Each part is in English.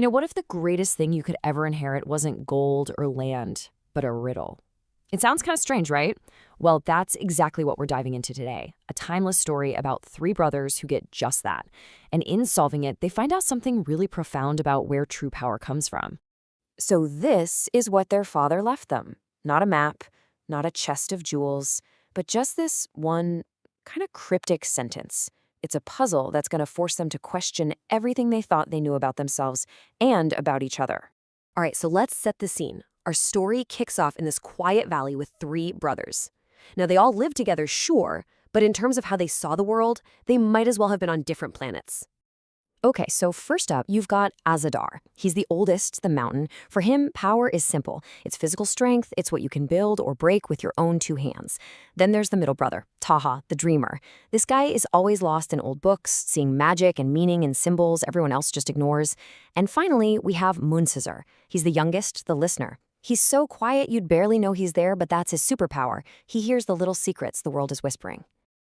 What if the greatest thing you could ever inherit wasn't gold or land, but a riddle? It sounds kind of strange, right? Well, that's exactly what we're diving into today. A timeless story about three brothers who get just that. And in solving it, they find out something really profound about where true power comes from. So this is what their father left them. Not a map, not a chest of jewels, but just this one kind of cryptic sentence. It's a puzzle that's going to force them to question everything they thought they knew about themselves and about each other. All right, so let's set the scene. Our story kicks off in this quiet valley with three brothers. Now, they all lived together, sure, but in terms of how they saw the world, they might as well have been on different planets. Okay, so first up, you've got Azadar. He's the oldest, the mountain. For him, power is simple. It's physical strength, it's what you can build or break with your own two hands. Then there's the middle brother, Taha, the dreamer. This guy is always lost in old books, seeing magic and meaning in symbols everyone else just ignores. And finally, we have Munsizar. He's the youngest, the listener. He's so quiet you'd barely know he's there, but that's his superpower. He hears the little secrets the world is whispering.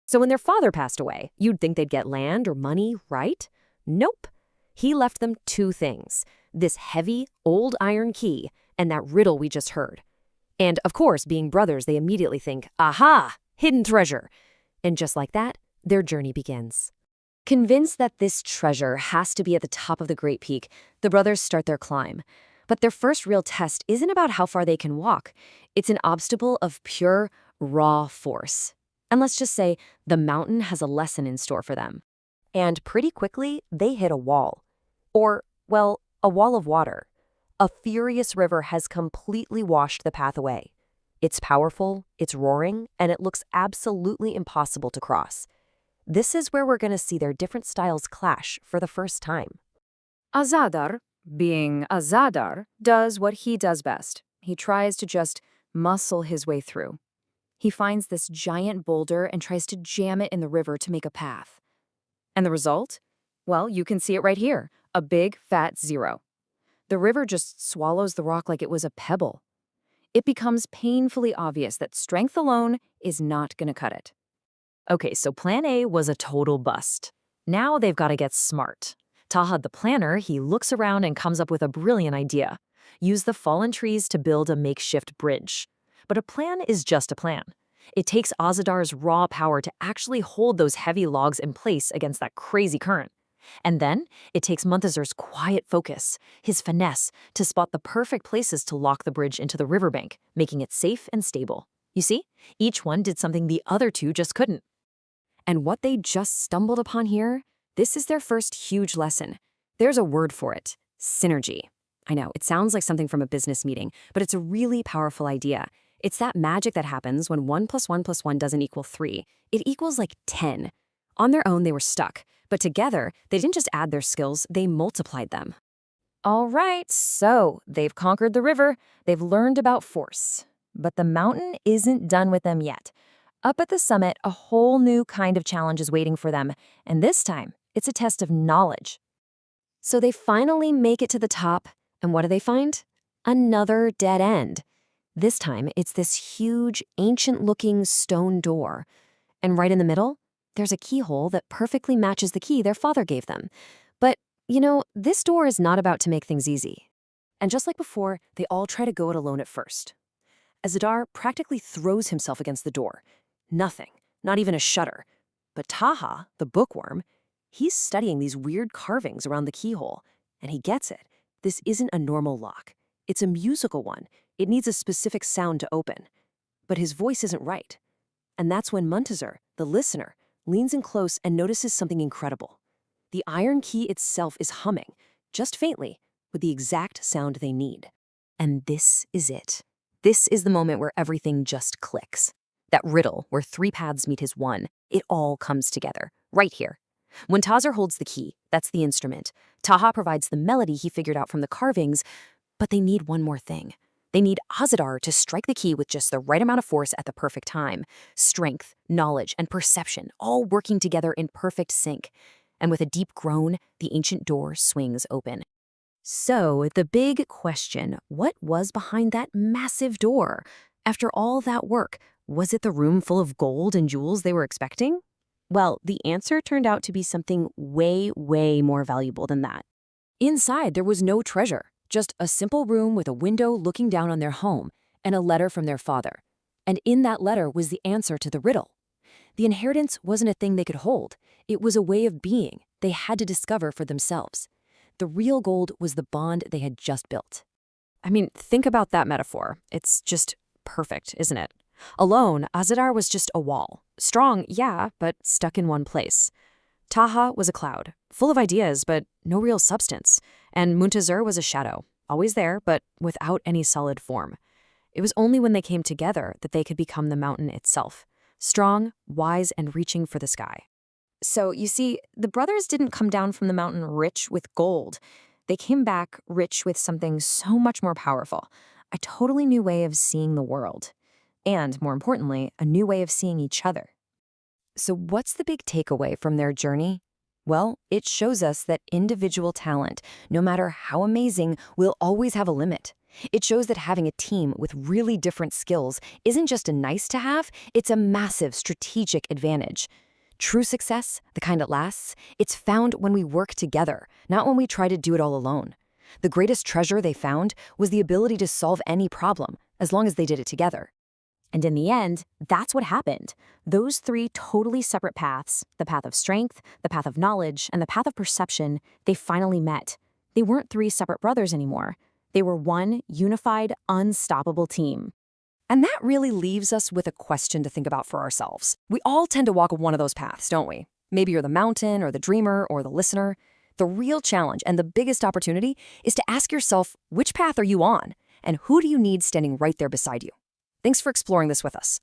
So when their father passed away, you'd think they'd get land or money, right? Nope. He left them two things, this heavy, old iron key and that riddle we just heard. And of course, being brothers, they immediately think, aha, hidden treasure. And just like that, their journey begins. Convinced that this treasure has to be at the top of the Great Peak, the brothers start their climb. But their first real test isn't about how far they can walk. It's an obstacle of pure, raw force. And let's just say the mountain has a lesson in store for them. And pretty quickly, they hit a wall. Or, well, a wall of water. A furious river has completely washed the path away. It's powerful, it's roaring, and it looks absolutely impossible to cross. This is where we're going to see their different styles clash for the first time. Azadar, being Azadar, does what he does best. He tries to just muscle his way through. He finds this giant boulder and tries to jam it in the river to make a path. And the result? Well, you can see it right here, a big, fat zero. The river just swallows the rock like it was a pebble. It becomes painfully obvious that strength alone is not going to cut it. Okay, so plan A was a total bust. Now they've got to get smart. Taha, the planner, he looks around and comes up with a brilliant idea. Use the fallen trees to build a makeshift bridge. But a plan is just a plan. It takes Azadar's raw power to actually hold those heavy logs in place against that crazy current. And then it takes Muntazar's quiet focus, his finesse, to spot the perfect places to lock the bridge into the riverbank, making it safe and stable. You see, each one did something the other two just couldn't. And what they just stumbled upon here, this is their first huge lesson. There's a word for it, synergy. I know, it sounds like something from a business meeting, but it's a really powerful idea. It's that magic that happens when 1 + 1 + 1 doesn't equal 3. It equals like 10. On their own, they were stuck. But together, they didn't just add their skills, they multiplied them. All right, so they've conquered the river. They've learned about force. But the mountain isn't done with them yet. Up at the summit, a whole new kind of challenge is waiting for them. And this time, it's a test of knowledge. So they finally make it to the top. And what do they find? Another dead end. This time, it's this huge, ancient-looking stone door. And right in the middle, there's a keyhole that perfectly matches the key their father gave them. But, this door is not about to make things easy. And just like before, they all try to go it alone at first. Azadar practically throws himself against the door. Nothing, not even a shutter. But Taha, the bookworm, he's studying these weird carvings around the keyhole. And he gets it. This isn't a normal lock. It's a musical one. It needs a specific sound to open. But his voice isn't right. And that's when Muntazar, the listener, leans in close and notices something incredible. The iron key itself is humming, just faintly, with the exact sound they need. And this is it. This is the moment where everything just clicks. That riddle where three paths meet his one, it all comes together, right here. When Tazar holds the key, that's the instrument. Taha provides the melody he figured out from the carvings, but they need one more thing. They need Azadar to strike the key with just the right amount of force at the perfect time. Strength, knowledge, and perception all working together in perfect sync. And with a deep groan, the ancient door swings open. So, the big question, what was behind that massive door? After all that work, was it the room full of gold and jewels they were expecting? Well, the answer turned out to be something way, way more valuable than that. Inside, there was no treasure, just a simple room with a window looking down on their home and a letter from their father. And in that letter was the answer to the riddle. The inheritance wasn't a thing they could hold. It was a way of being they had to discover for themselves. The real gold was the bond they had just built. I mean, think about that metaphor. It's just perfect, isn't it? Alone, Azadar was just a wall. Strong, yeah, but stuck in one place. Taha was a cloud, full of ideas, but no real substance. And Muntazir was a shadow, always there, but without any solid form. It was only when they came together that they could become the mountain itself. Strong, wise, and reaching for the sky. So, you see, the brothers didn't come down from the mountain rich with gold. They came back rich with something so much more powerful, a totally new way of seeing the world. And, more importantly, a new way of seeing each other. So what's the big takeaway from their journey? Well, it shows us that individual talent, no matter how amazing, will always have a limit. It shows that having a team with really different skills isn't just a nice to have, it's a massive strategic advantage. True success, the kind that lasts, it's found when we work together, not when we try to do it all alone. The greatest treasure they found was the ability to solve any problem, as long as they did it together. And in the end, that's what happened. Those three totally separate paths, the path of strength, the path of knowledge, and the path of perception, they finally met. They weren't three separate brothers anymore. They were one unified, unstoppable team. And that really leaves us with a question to think about for ourselves. We all tend to walk one of those paths, don't we? Maybe you're the mountain or the dreamer or the listener. The real challenge and the biggest opportunity is to ask yourself, which path are you on? And who do you need standing right there beside you? Thanks for exploring this with us.